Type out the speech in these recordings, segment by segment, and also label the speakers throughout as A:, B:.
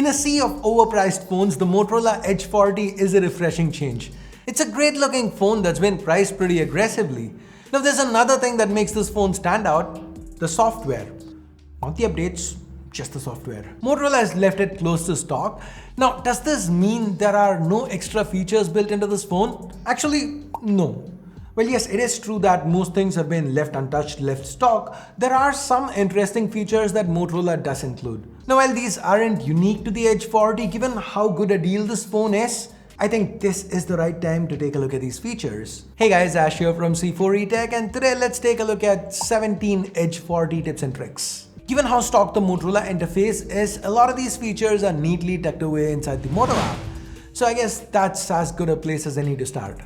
A: In a sea of overpriced phones, the Motorola Edge 40 is a refreshing change. It's a great looking phone that's been priced pretty aggressively. Now there's another thing that makes this phone stand out, the software. Not the updates, just the software. Motorola has left it close to stock. Now does this mean there are no extra features built into this phone? Actually, no. Well, yes, it is true that most things have been left untouched, left stock. There are some interesting features that Motorola does include. Now, while these aren't unique to the Edge 40, given how good a deal this phone is, I think this is the right time to take a look at these features. Hey guys, Ash here from C4eTech, and today let's take a look at 17 Edge 40 tips and tricks. Given how stock the Motorola interface is, a lot of these features are neatly tucked away inside the Moto app. So I guess that's as good a place as any to start.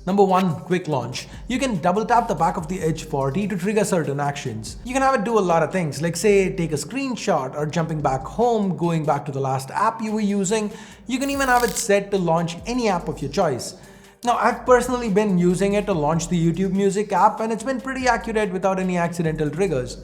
A: Number 1, quick launch. You can double tap the back of the Edge 40 to trigger certain actions. You can have it do a lot of things, like say take a screenshot or jumping back home, going back to the last app you were using. You can even have it set to launch any app of your choice. Now I've personally been using it to launch the YouTube Music app, and it's been pretty accurate without any accidental triggers.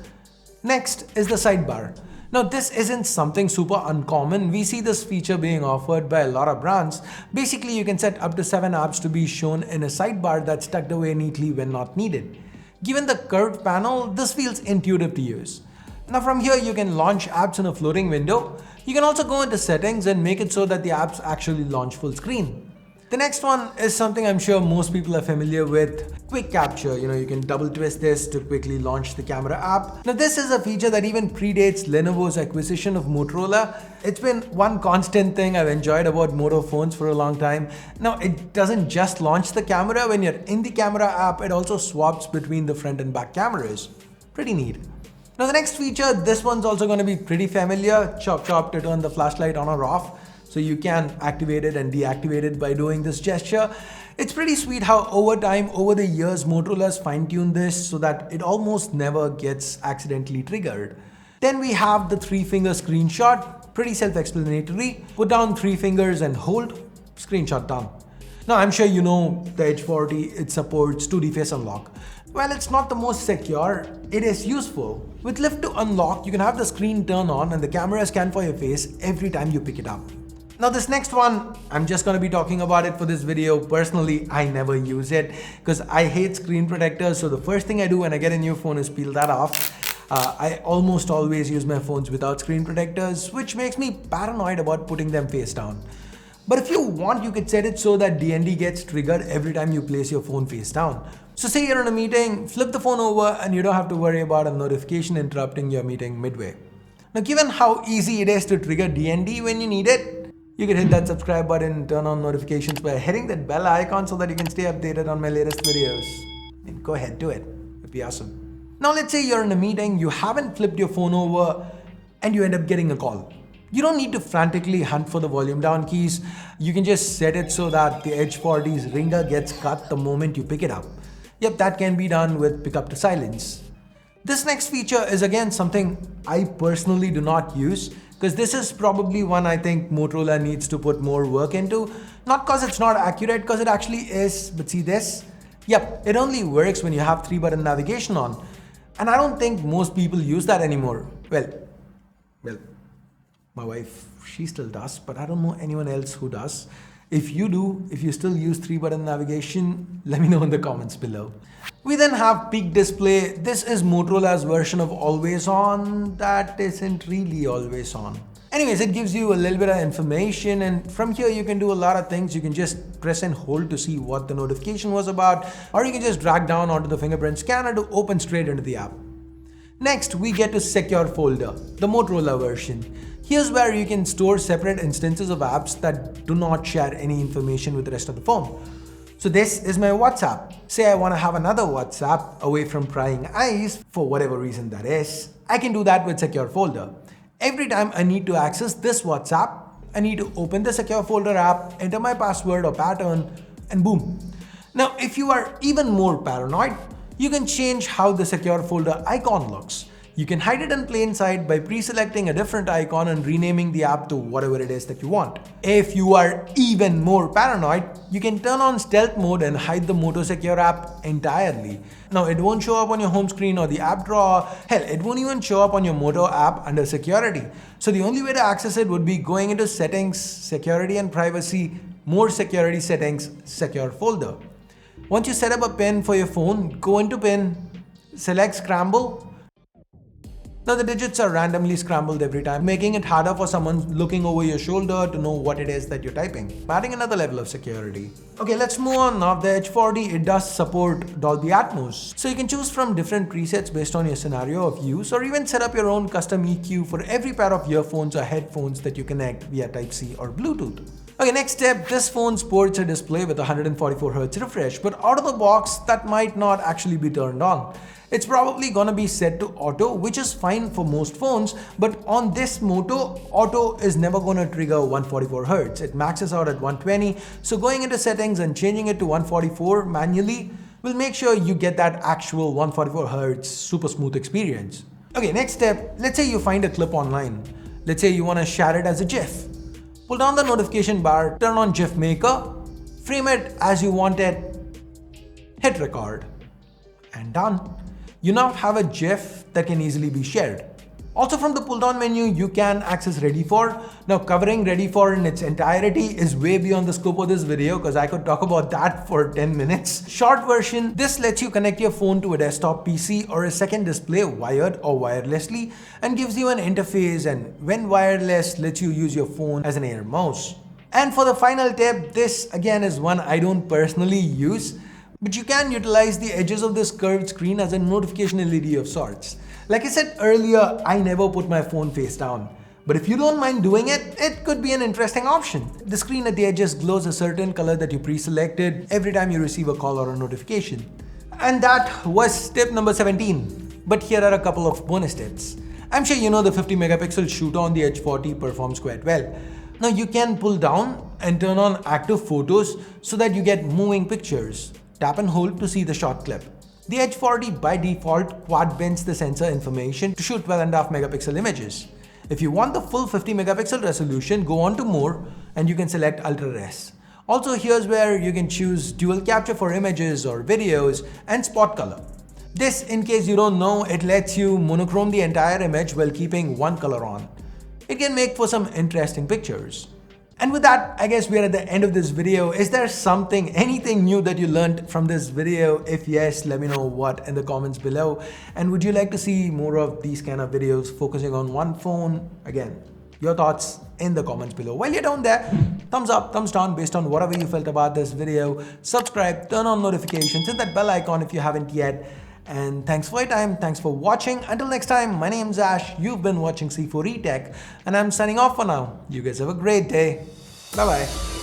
A: Next is the sidebar. Now this isn't something super uncommon. We see this feature being offered by a lot of brands. Basically, you can set up to 7 apps to be shown in a sidebar that's tucked away neatly when not needed. Given the curved panel, this feels intuitive to use. Now from here you can launch apps in a floating window. You can also go into settings and make it so that the apps actually launch full screen. The next one is something I'm sure most people are familiar with, quick capture. You can double twist this to quickly launch the camera app. Now this is a feature that even predates Lenovo's acquisition of Motorola. It's been one constant thing I've enjoyed about Moto phones for a long time. Now it doesn't just launch the camera. When you're in the camera app, it also swaps between the front and back cameras. Pretty neat. Now the next feature, this one's also going to be pretty familiar, chop chop to turn the flashlight on or off. So you can activate it and deactivate it by doing this gesture. It's pretty sweet how over time, over the years, Motorola's fine-tuned this so that it almost never gets accidentally triggered. Then we have the 3-finger screenshot, pretty self-explanatory. Put down 3 fingers and hold, screenshot done. Now I'm sure you know the Edge 40, it supports 2D face unlock. While it's not the most secure, it is useful. With lift to unlock, you can have the screen turn on and the camera scan for your face every time you pick it up. Now this next one, I'm just going to be talking about it for this video. Personally, I never use it because I hate screen protectors. So the first thing I do when I get a new phone is peel that off. I almost always use my phones without screen protectors, which makes me paranoid about putting them face down. But if you want, you could set it so that DND gets triggered every time you place your phone face down. So say you're in a meeting, flip the phone over and you don't have to worry about a notification interrupting your meeting midway. Now given how easy it is to trigger DND when you need it, you can hit that subscribe button and turn on notifications by hitting that bell icon so that you can stay updated on my latest videos. And go ahead, do it. It'd be awesome. Now let's say you're in a meeting, you haven't flipped your phone over and you end up getting a call. You don't need to frantically hunt for the volume down keys. You can just set it so that the Edge 40's ringer gets cut the moment you pick it up. Yep, that can be done with pick up to silence. This next feature is again something I personally do not use, because this is probably one I think Motorola needs to put more work into. Not because it's not accurate, because it actually is, but see this? Yep, it only works when you have 3-button navigation on. And I don't think most people use that anymore. Well, my wife, she still does, but I don't know anyone else who does. If you do, if you still use 3-button navigation, let me know in the comments below. We then have peak display. This is Motorola's version of always on that isn't really always on. Anyways, it gives you a little bit of information, and from here you can do a lot of things. You can just press and hold to see what the notification was about, or you can just drag down onto the fingerprint scanner to open straight into the app. Next, we get to Secure Folder, the Motorola version. Here's where you can store separate instances of apps that do not share any information with the rest of the phone. So this is my WhatsApp. Say I want to have another WhatsApp away from prying eyes, for whatever reason that is, I can do that with Secure Folder. Every time I need to access this WhatsApp, I need to open the Secure Folder app, enter my password or pattern, and boom. Now, if you are even more paranoid, you can change how the Secure Folder icon looks. You can hide it in plain sight by pre-selecting a different icon and renaming the app to whatever it is that you want. If you are even more paranoid, you can turn on stealth mode and hide the Moto Secure app entirely. Now, it won't show up on your home screen or the app drawer. Hell, it won't even show up on your Moto app under security. So the only way to access it would be going into settings, security and privacy, more security settings, secure folder. Once you set up a pin for your phone, go into pin, select scramble. Now the digits are randomly scrambled every time, making it harder for someone looking over your shoulder to know what it is that you're typing, adding another level of security. Okay, let's move on now. The Edge 40, it does support Dolby Atmos. So you can choose from different presets based on your scenario of use, or even set up your own custom EQ for every pair of earphones or headphones that you connect via Type-C or Bluetooth. Okay, next step, this phone sports a display with 144Hz refresh, but out of the box, that might not actually be turned on. It's probably gonna be set to auto, which is fine for most phones, but on this Moto, auto is never gonna trigger 144Hz. It maxes out at 120, so going into settings and changing it to 144 manually will make sure you get that actual 144Hz super smooth experience. Okay, next step, let's say you find a clip online. Let's say you wanna share it as a GIF. Pull down the notification bar, turn on GIF Maker, frame it as you want it, hit record, and done. You now have a GIF that can easily be shared. Also from the pull down menu, you can access Ready For. Now covering Ready For in its entirety is way beyond the scope of this video because I could talk about that for 10 minutes. Short version, this lets you connect your phone to a desktop PC or a second display wired or wirelessly and gives you an interface, and when wireless, lets you use your phone as an Air mouse. And for the final tip, this again is one I don't personally use, but you can utilize the edges of this curved screen as a notification LED of sorts. Like I said earlier, I never put my phone face down. But if you don't mind doing it, it could be an interesting option. The screen at the edges glows a certain color that you pre-selected every time you receive a call or a notification. And that was tip number 17. But here are a couple of bonus tips. I'm sure you know the 50 megapixel shooter on the Edge 40 performs quite well. Now you can pull down and turn on active photos so that you get moving pictures. Tap and hold to see the short clip. The Edge 40 by default quad bends the sensor information to shoot 12.5 megapixel images. If you want the full 50 megapixel resolution, go on to more and you can select Ultra Res. Also, here's where you can choose dual capture for images or videos and spot color. This, in case you don't know, it lets you monochrome the entire image while keeping one color on. It can make for some interesting pictures. And with that, I guess we are at the end of this video. Is there anything new that you learned from this video? If yes, let me know what in the comments below. And would you like to see more of these kind of videos focusing on one phone? Again, your thoughts in the comments below. While you're down there, thumbs up, thumbs down based on whatever you felt about this video. Subscribe, turn on notifications, hit that bell icon if you haven't yet. And thanks for your time, thanks for watching. Until next time, my name's Ash, you've been watching C4E Tech, and I'm signing off for now. You guys have a great day. Bye bye.